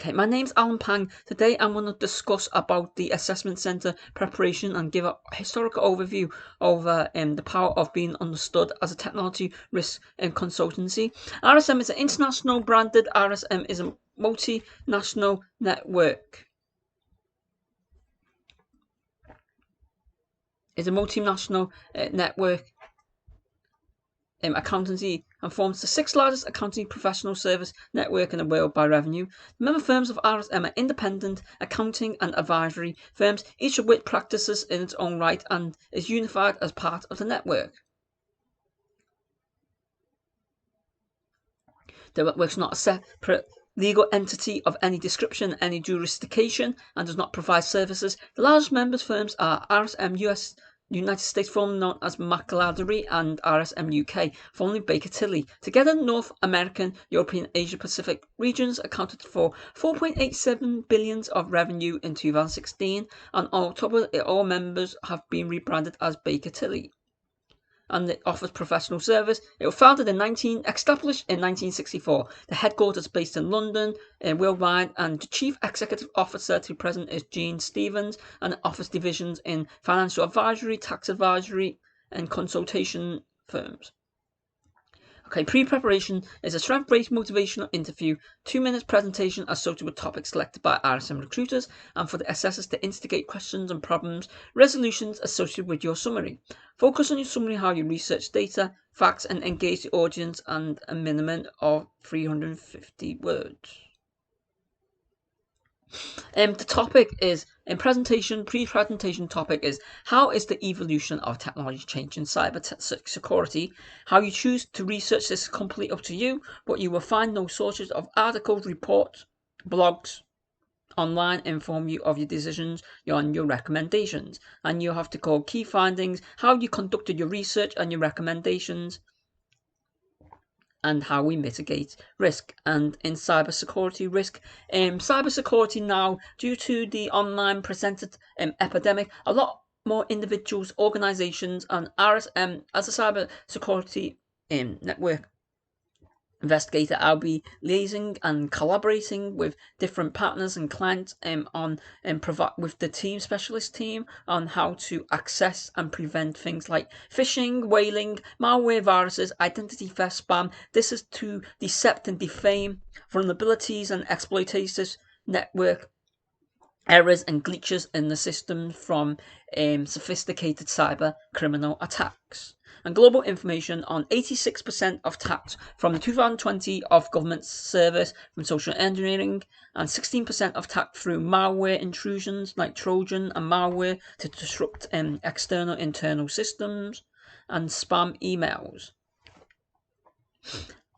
Okay, my name's Alan Pang. Today I'm going to discuss about the assessment centre preparation and give a historical overview over the power of being understood as a technology risk consultancy. RSM is an international branded. RSM is a multinational network. It's a multinational network accountancy and forms the sixth largest accounting professional service network in the world by revenue. The member firms of RSM are independent accounting and advisory firms, each of which practices in its own right and is unified as part of the network. The network is not a separate legal entity of any description, any jurisdiction, and does not provide services. The largest member firms are RSM United States, formerly known as McLadery, and RSM UK, formerly Baker Tilly. Together, North American, European, Asia Pacific regions accounted for 4.87 billion of revenue in 2016, and in October, all members have been rebranded as Baker Tilly. And it offers professional service. It was founded established in 1964. The headquarters based in London, worldwide, and the chief executive officer to present is Gene Stevens, and it offers divisions in financial advisory, tax advisory, and consultation firms. Okay, pre-preparation is a strength-based motivational interview, 2 minutes presentation associated with topics selected by RSM recruiters, and for the assessors to instigate questions and problems resolutions associated with your summary. Focus on your summary, how you research data, facts, and engage the audience, and a minimum of 350 words. The topic is, pre-presentation topic is, how is the evolution of technology changing cyber security? How you choose to research this is completely up to you, but you will find no sources of articles, reports, blogs online inform you of your decisions on your recommendations. And you have to call key findings, how you conducted your research and your recommendations, and how we mitigate risk. And in cybersecurity risk, cybersecurity now, due to the online presented epidemic, a lot more individuals, organizations, and RSM as a cybersecurity network investigator, I'll be liaising and collaborating with different partners and clients on provide with the team specialist team on how to access and prevent things like phishing, whaling, malware, viruses, identity theft, spam. This is to decept and defame vulnerabilities and exploitative network errors and glitches in the system from sophisticated cyber criminal attacks. And global information on 86% of attacks from the 2020 of government service from social engineering, and 16% of attacks through malware intrusions like Trojan and malware to disrupt external internal systems, and spam emails.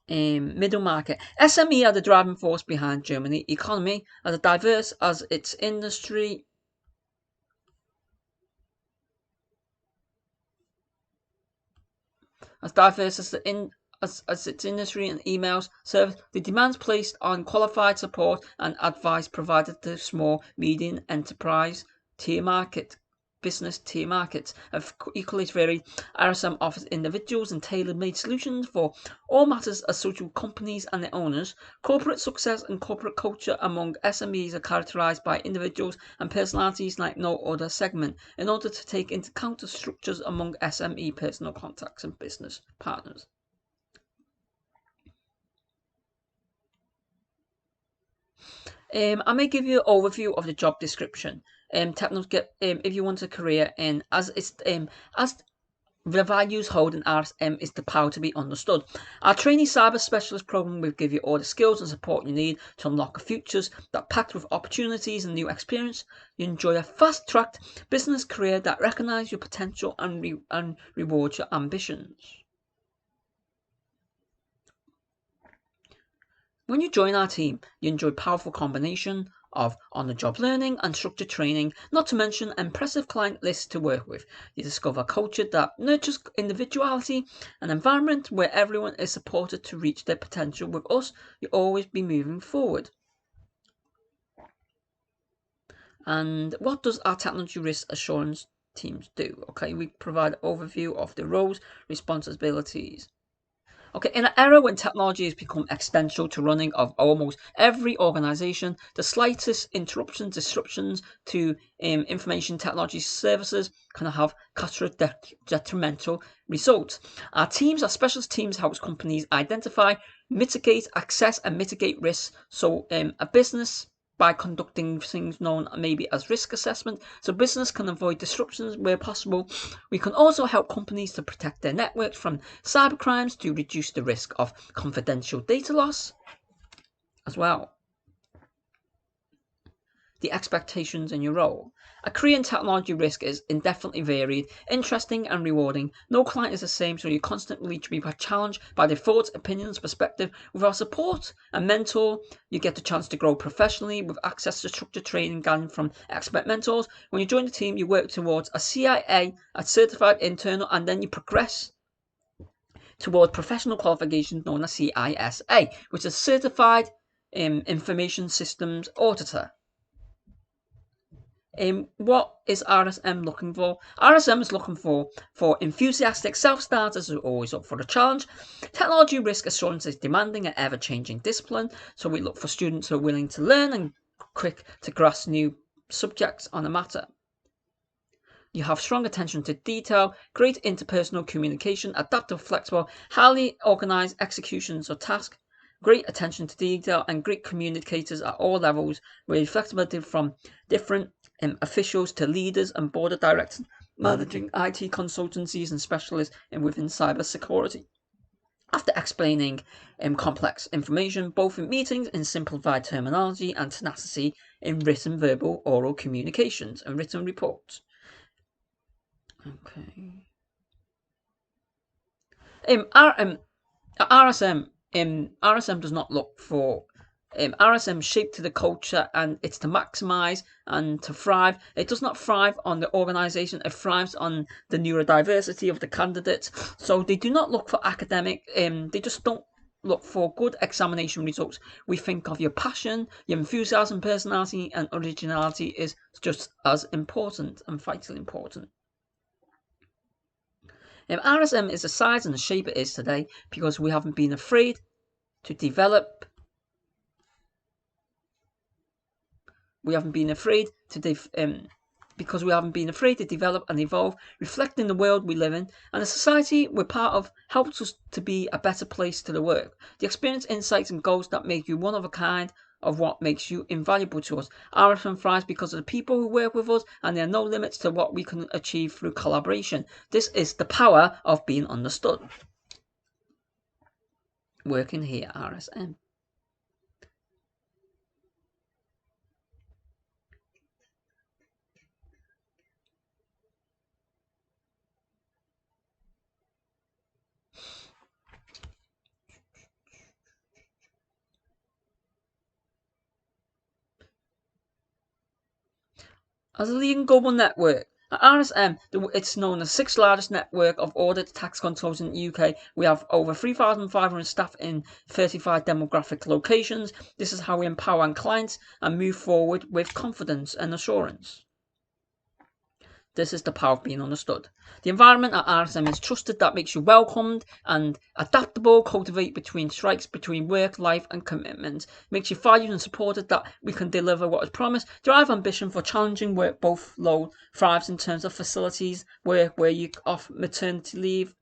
Middle market. SME are the driving force behind Germany economy, as diverse as its industry. As diverse as its industry and emails service, the demands placed on qualified support and advice provided to small, medium enterprise tier market. Business tier markets have equally varied. RSM offers individuals and tailor-made solutions for all matters associated with companies and their owners. Corporate success and corporate culture among SMEs are characterized by individuals and personalities like no other segment, in order to take into account the structures among SME personal contacts and business partners. I may give you an overview of the job description. If you want a career in as the values hold in RSM is the power to be understood. Our trainee cyber specialist program will give you all the skills and support you need to unlock futures that packed with opportunities and new experience. You enjoy a fast-tracked business career that recognizes your potential and rewards your ambitions. When you join our team, you enjoy a powerful combination of on-the-job learning and structured training, not to mention an impressive client list to work with. You discover a culture that nurtures individuality, an environment where everyone is supported to reach their potential. With us, you'll always be moving forward. And what does our technology risk assurance teams do? Okay, we provide an overview of the roles, responsibilities. Okay, in an era when technology has become essential to running of almost every organization, the slightest interruptions, disruptions to information technology services can have detrimental results. Our specialist teams helps companies identify, mitigate, access, and mitigate risks. So a business by conducting things known maybe as risk assessment, so business can avoid disruptions where possible. We can also help companies to protect their networks from cybercrimes to reduce the risk of confidential data loss as well. The expectations in your role. A career in technology risk is indefinitely varied, interesting and rewarding. No client is the same, so you constantly need to be challenged by their thoughts, opinions, perspective. With our support and mentor, you get the chance to grow professionally with access to structured training gathered from expert mentors. When you join the team, you work towards a CIA, a certified internal, and then you progress toward professional qualifications known as CISA, which is Certified Information Systems Auditor. What is RSM looking for? RSM is looking for enthusiastic self-starters who are always up for a challenge. Technology risk assurance is demanding and ever-changing discipline, so we look for students who are willing to learn and quick to grasp new subjects on a matter. You have strong attention to detail, great interpersonal communication, adaptive, flexible, highly organized executions of tasks, great attention to detail, and great communicators at all levels, with flexibility from different officials to leaders and board of directors, managing IT consultancies and specialists within cybersecurity. After explaining complex information, both in meetings in simplified terminology and tenacity in written, verbal, oral communications and written reports. Okay. RSM RSM does not look for RSM shaped to the culture, and it's to maximize and to thrive. It does not thrive on the organization, it thrives on the neurodiversity of the candidates. So they do not look for academic, they just don't look for good examination results. We think of your passion, your enthusiasm, personality, and originality is just as important and vitally important. RSM is the size and the shape it is today because we haven't been afraid to develop. We haven't been afraid to because we haven't been afraid to develop and evolve, reflecting the world we live in, and the society we're part of helps us to be a better place to the work. The experience, insights, and goals that make you one of a kind of what makes you invaluable to us. RSM thrives because of the people who work with us, and there are no limits to what we can achieve through collaboration. This is the power of being understood. Working here, RSM. As a leading global network, at RSM, it's known as the sixth largest network of audit tax controls in the UK. We have over 3,500 staff in 35 demographic locations. This is how we empower our clients and move forward with confidence and assurance. This is the power of being understood. The environment at RSM is trusted, that makes you welcomed and adaptable, cultivate between strikes between work, life and commitment, makes you valued and supported, that we can deliver what is promised, drive ambition for challenging work, both low, thrives in terms of facilities, work where you off maternity leave,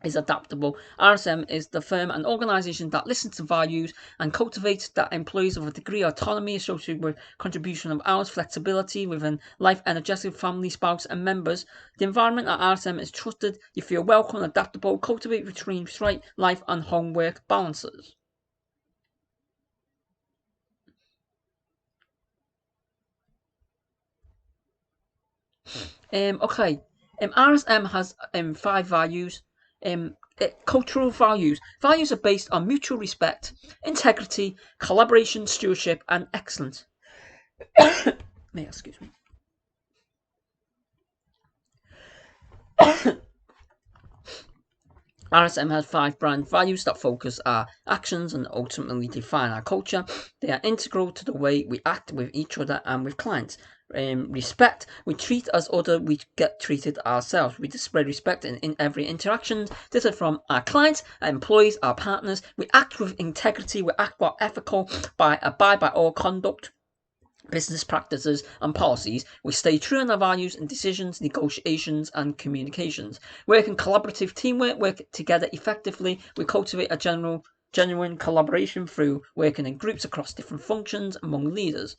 is adaptable. RSM is the firm and organisation that listens to values and cultivates that employees of a degree of autonomy associated with contribution of hours, flexibility within life, energetic family, spouse and members. The environment at RSM is trusted, you feel welcome, adaptable, cultivate between right life and homework balances. Okay. RSM has 5 values. Cultural values. Values are based on mutual respect, integrity, collaboration, stewardship, and excellence. Excuse me. RSM has 5 brand values that focus our actions and ultimately define our culture. They are integral to the way we act with each other and with clients. respect. We treat as other, we get treated ourselves. We display respect in every interaction. This is from our clients, our employees, our partners. We act with integrity. We act while ethical, abide by all conduct, business practices and policies. We stay true in our values in decisions, negotiations and communications. Work in collaborative teamwork, work together effectively. We cultivate a genuine collaboration through working in groups across different functions among leaders.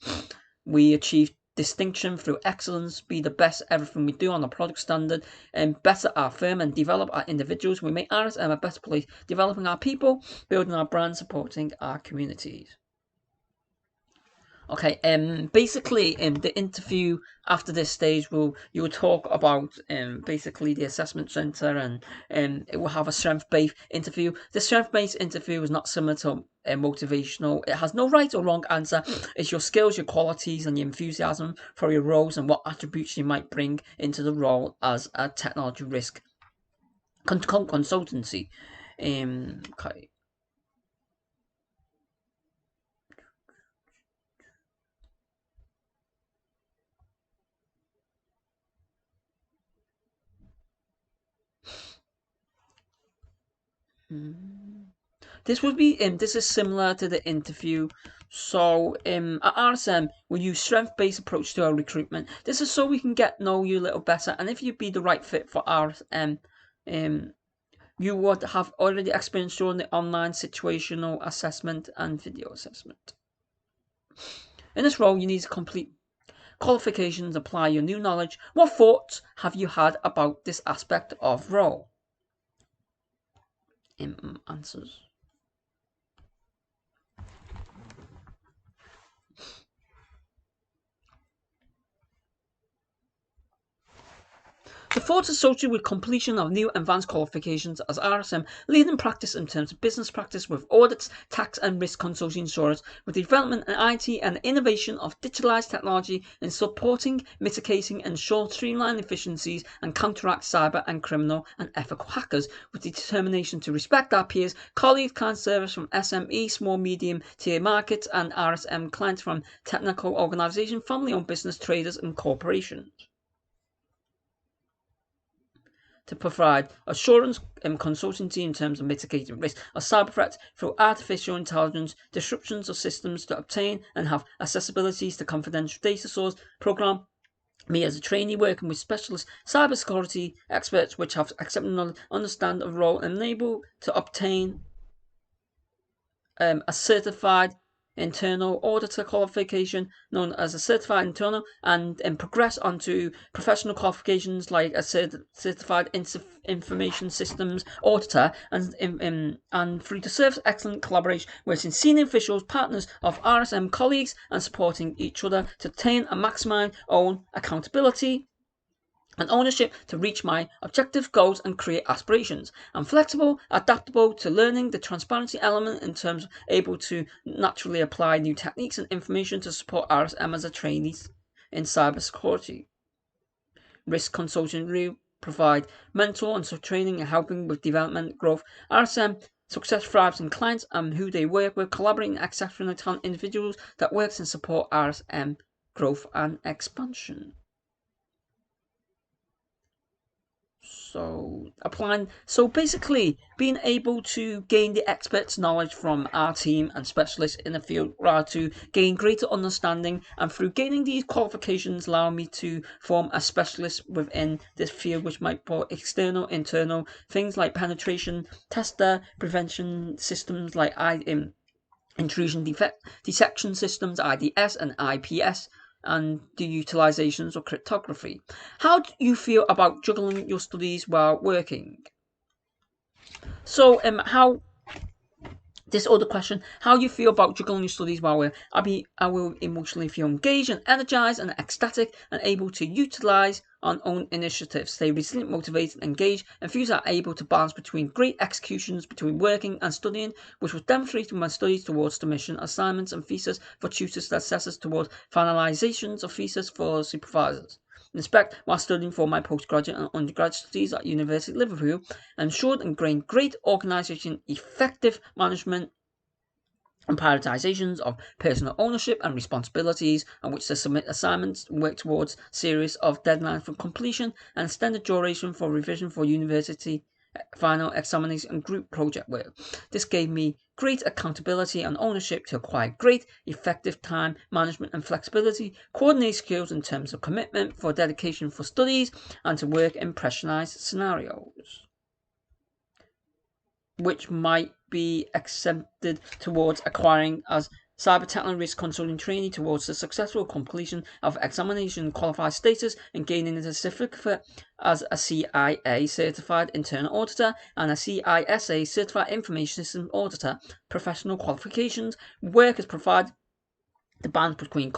We achieve distinction through excellence, be the best at everything we do on a product standard, and better our firm and develop our individuals. We make RSM a better place, developing our people, building our brand, supporting our communities. Okay, basically, the interview after this stage you'll talk about basically the assessment center, and it will have a strength-based interview. The strength-based interview is not similar to motivational. It has no right or wrong answer. It's your skills, your qualities, and your enthusiasm for your roles, and what attributes you might bring into the role as a technology risk consultancy. Okay. This would be this is similar to the interview. So at RSM we use strength-based approach to our recruitment. This is so we can get know you a little better, and if you'd be the right fit for RSM, you would have already experienced during the online situational assessment and video assessment. In this role, you need to complete qualifications, apply your new knowledge. What thoughts have you had about this aspect of role? Answers. The thoughts associated with completion of new advanced qualifications as RSM lead in practice in terms of business practice with audits, tax and risk consulting insurance, with the development in IT and innovation of digitalized technology in supporting, mitigating, ensure streamline efficiencies and counteract cyber and criminal and ethical hackers, with the determination to respect our peers, colleagues, client service from SME, small, medium tier markets, and RSM clients from technical organization, family-owned business, traders, and corporations. To provide assurance and consultancy in terms of mitigating risk of cyber threats through artificial intelligence, disruptions of systems to obtain and have accessibilities to confidential data source, program me as a trainee working with specialist cybersecurity experts which have accepted knowledge, understand of role, and able to obtain a certified internal auditor qualification known as a certified internal, and progress onto professional qualifications like a certified information systems auditor, and through the service excellent collaboration with senior officials, partners of RSM colleagues, and supporting each other to attain and maximize own accountability and ownership to reach my objectives, goals, and create aspirations. I'm flexible, adaptable to learning, the transparency element in terms of able to naturally apply new techniques and information to support RSM as a trainee in cybersecurity. Risk consulting review, provide mentor and training and helping with development growth. RSM success thrives in clients and who they work with, collaborating exceptional talent individuals that works and support RSM growth and expansion. So basically being able to gain the experts knowledge from our team and specialists in the field, rather to gain greater understanding, and through gaining these qualifications allow me to form a specialist within this field, which might be external, internal, things like penetration tester, prevention systems like intrusion detection systems, IDS and IPS, and the utilizations of cryptography. How do you feel about juggling your studies while working? So, how this other question: how do you feel about juggling your studies while working? I will emotionally feel engaged and energized and ecstatic and able to utilize on own initiatives, stay resilient, motivated, engaged, and are able to balance between great executions between working and studying, which was demonstrated in my studies towards the mission assignments and thesis for tutors that assessors towards finalizations of thesis for supervisors. In respect, while studying for my postgraduate and undergraduate studies at University of Liverpool, ensured and gained great organisation, effective management, and prioritizations of personal ownership and responsibilities, on which to submit assignments, work towards series of deadlines for completion, and extended duration for revision for university final examinations and group project work. This gave me great accountability and ownership to acquire great effective time management and flexibility, coordinate skills in terms of commitment for dedication for studies, and to work in pressurized scenarios, which might be accepted towards acquiring as cyber technology risk consulting trainee towards the successful completion of examination qualified status and gaining a certificate as a CIA certified internal auditor and a CISA certified information system auditor. Professional qualifications. Work is provided the balance between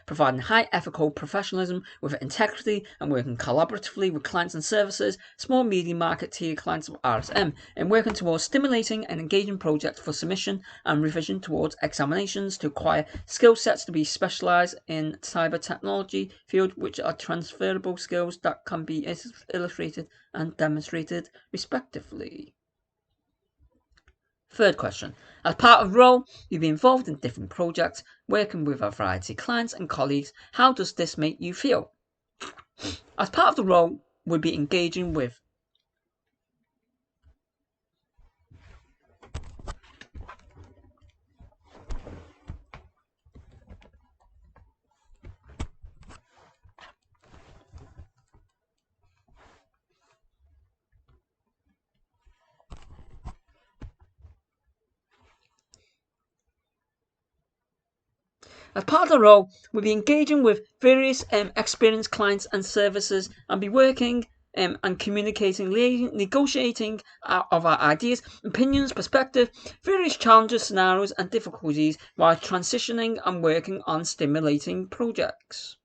providing high ethical professionalism with integrity and working collaboratively with clients and services, small medium market tier clients of RSM, and working towards stimulating and engaging projects for submission and revision towards examinations to acquire skill sets to be specialized in cyber technology field, which are transferable skills that can be illustrated and demonstrated respectively. Third question. As part of the role, you'll be involved in different projects, working with a variety of clients and colleagues. How does this make you feel? As part of the role, we'll be engaging with As part of the role, we'll be engaging with various experienced clients and services and be working and communicating, negotiating of our ideas, opinions, perspective, various challenges, scenarios, and difficulties while transitioning and working on stimulating projects.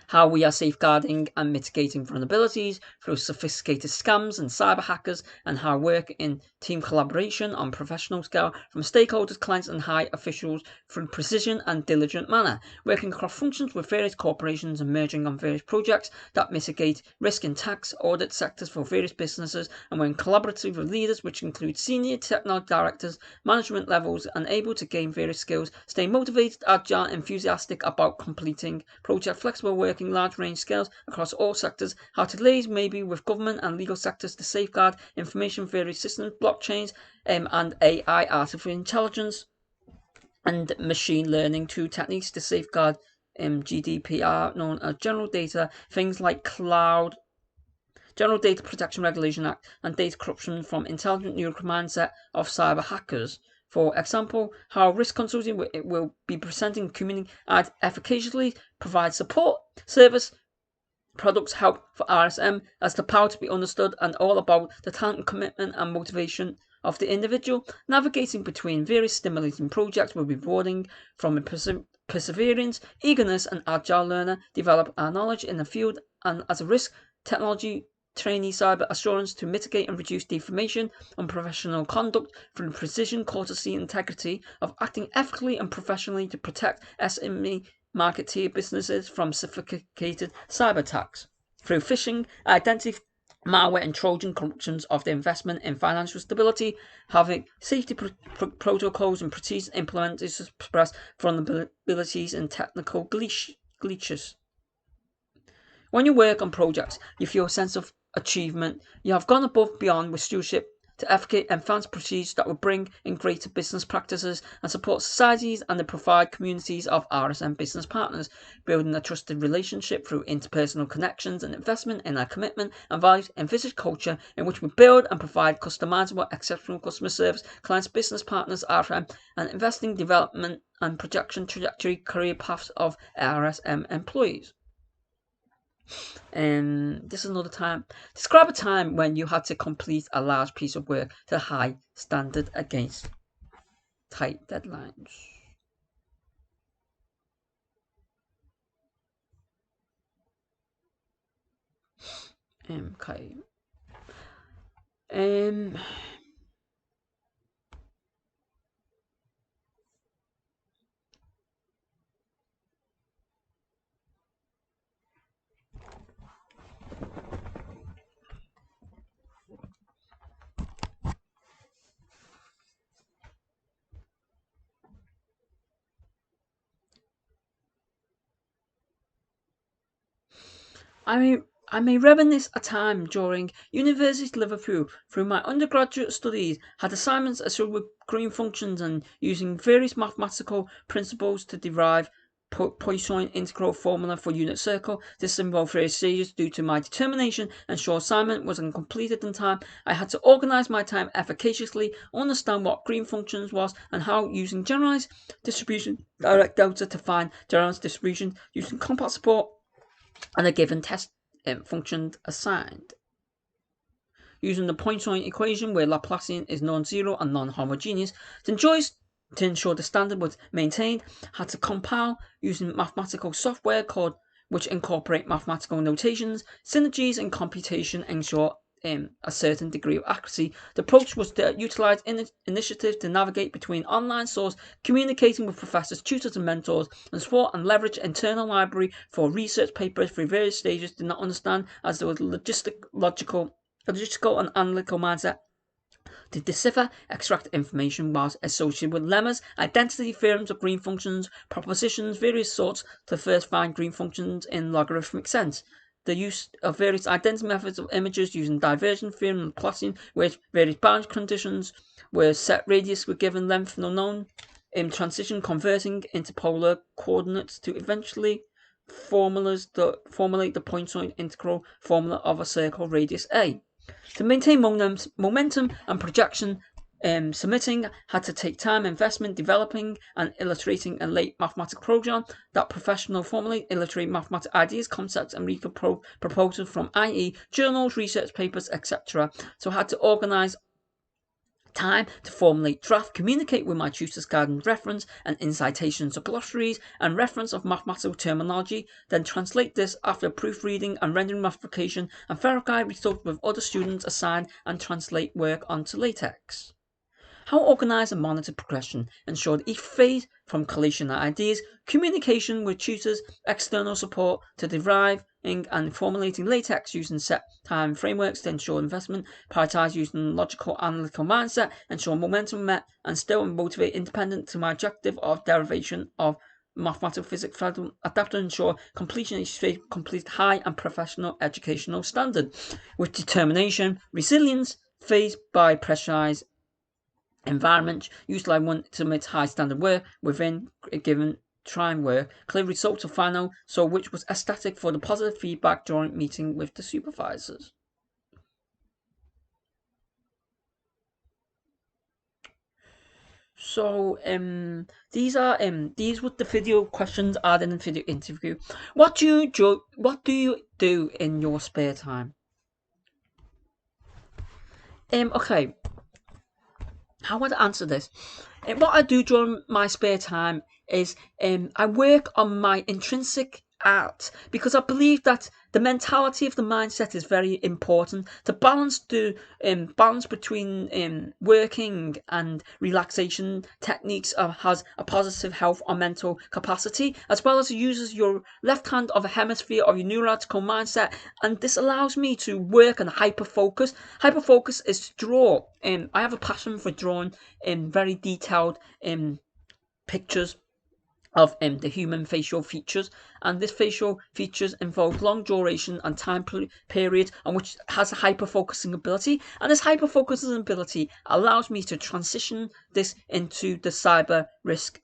How we are safeguarding and mitigating vulnerabilities through sophisticated scams and cyber hackers, and how work in team collaboration on professional scale from stakeholders, clients, and high officials through precision and diligent manner, working across functions with various corporations and merging on various projects that mitigate risk in tax, audit sectors for various businesses, and working collaboratively with leaders, which include senior technology directors, management levels, and able to gain various skills, stay motivated, agile, enthusiastic about completing project, flexible working large range scales across all sectors, how to liaise maybe with government and legal sectors to safeguard information various systems, blockchains, and AI, artificial intelligence, and machine learning, two techniques to safeguard GDPR, known as general data, things like cloud, General Data Protection Regulation Act, and data corruption from intelligent neural mindset of cyber hackers. For example, how risk consulting will be presenting community efficaciously, provide support, service, products, help for RSM as the power to be understood, and all about the talent, commitment, and motivation of the individual. Navigating between various stimulating projects will be rewarding from a perseverance, eagerness, and agile learner. Develop our knowledge in the field and as a risk technology trainee cyber assurance to mitigate and reduce defamation and professional conduct through precision, courtesy, integrity of acting ethically and professionally to protect SME marketeer businesses from sophisticated cyber attacks through phishing, identity, malware, and Trojan corruptions of the investment in financial stability, having safety protocols and procedures implemented to suppress vulnerabilities and technical glitches. When you work on projects, you feel a sense of achievement. You have gone above and beyond with stewardship to advocate advanced procedures that will bring in greater business practices and support societies and to provide communities of RSM business partners, building a trusted relationship through interpersonal connections and investment in our commitment and values envisaged culture in which we build and provide customizable, exceptional customer service, clients, business partners, RSM, and investing development and projection trajectory career paths of RSM employees. This is another time. Describe a time when you had to complete a large piece of work to a high standard against tight deadlines. Okay. I may, I may reminisce a time during University of Liverpool through my undergraduate studies had assignments associated with green functions and using various mathematical principles to derive Poisson integral formula for unit circle. This involved various stages due to my determination and short assignment was completed in time. I had to organize my time efficaciously, understand what green functions was and how using generalized distribution direct delta to find generalized distribution using compound support and a given test function assigned. Using the Poisson equation where Laplacian is non-zero and non-homogeneous, to ensure the standard was maintained, had to compile using mathematical software called which incorporate mathematical notations, synergies, and computation ensure a certain degree of accuracy. The approach was to utilize initiative to navigate between online source, communicating with professors, tutors, and mentors, and support and leverage internal library for research papers through various stages. Did not understand as there was logical and analytical mindset to decipher, extract information whilst associated with lemmas, identity theorems of green functions, propositions, various sorts to first find green functions in logarithmic sense. The use of various identity methods of images using divergence theorem and Laplacian, where various boundary conditions where set radius were given length unknown, in transition converting into polar coordinates to eventually formulate the Poisson integral formula of a circle radius a. To maintain momentum and projection, submitting had to take time, investment, developing and illustrating a late mathematical program that professional formally illustrate mathematical ideas, concepts, and read proposals from i.e. journals, research papers, etc. So I had to organize time to formulate draft, communicate with my tutor's guidance reference and in citations of glossaries and reference of mathematical terminology, then translate this after proofreading and rendering modification and verify results with other students assigned and translate work onto LaTeX. How organize and monitor progression, ensure each phase from collation of ideas, communication with tutors, external support to deriving and formulating LaTeX using set time frameworks to ensure investment, prioritize using logical analytical mindset, ensure momentum met, and still motivate independent to my objective of derivation of mathematical physics adapt to ensure completion each phase complete high and professional educational standard with determination, resilience, phased by pressurized environment, utilize one to submit high standard work within a given time work, clear results of final, so which was ecstatic for the positive feedback during meeting with the supervisors. So these were the video questions added in the video interview. What do you do in your spare time? Okay, how would I answer this? What I do during my spare time is I work on my intrinsic art because I believe that the mentality of the mindset is very important to balance between working and relaxation techniques has a positive health or mental capacity as well as uses your left hand of a hemisphere of your neurological mindset, and this allows me to work and hyper focus is to draw. I have a passion for drawing very detailed pictures of the human facial features, and this facial features involve long duration and time period and which has a hyper focusing ability, and this hyper focusing ability allows me to transition this into the cyber risk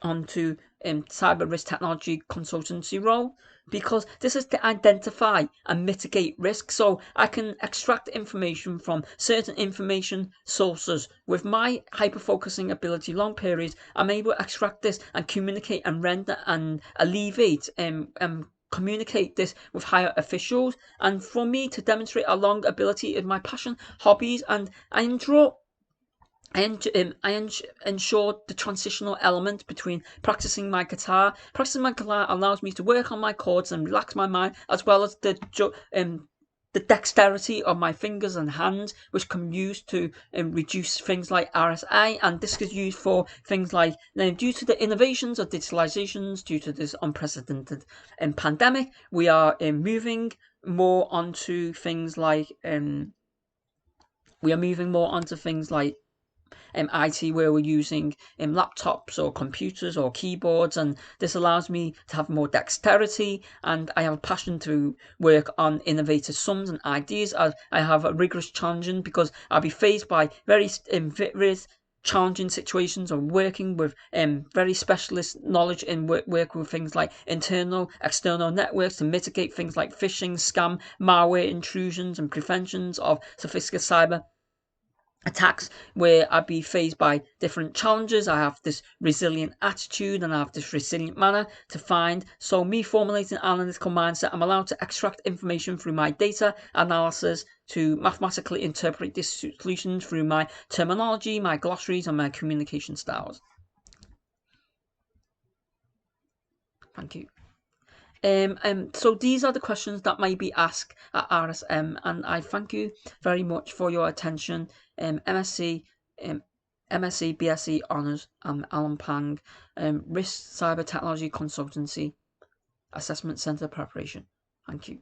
onto cyber risk technology consultancy role, because this is to identify and mitigate risk. So I can extract information from certain information sources. With my hyper focusing ability, long periods, I'm able to extract this and communicate and render and alleviate communicate this with higher officials. And for me to demonstrate a long ability in my passion, hobbies, and I enjoy I ensure the transitional element between practicing my guitar. Practicing my guitar allows me to work on my chords and relax my mind, as well as the dexterity of my fingers and hands, which can be used to reduce things like RSA, and this is used for things like due to the innovations of digitalizations, due to this unprecedented pandemic, we are moving more onto things like we are moving more onto things like IT where we're using laptops or computers or keyboards, and this allows me to have more dexterity, and I have a passion to work on innovative sums and ideas. I have a rigorous challenging because I'll be faced by very challenging situations or working with very specialist knowledge in work with things like internal, external networks to mitigate things like phishing, scam, malware intrusions, and preventions of sophisticated cyber attacks where I'd be faced by different challenges. I have this resilient attitude and I have this resilient manner to find. So me formulating an analytical mindset, I'm allowed to extract information through my data analysis to mathematically interpret these solutions through my terminology, my glossaries, and my communication styles. Thank you. So these are the questions that may be asked at RSM, and I thank you very much for your attention. MSc, BSc Honours, Alan Pang, Risk Cyber Technology Consultancy, Assessment Centre Preparation. Thank you.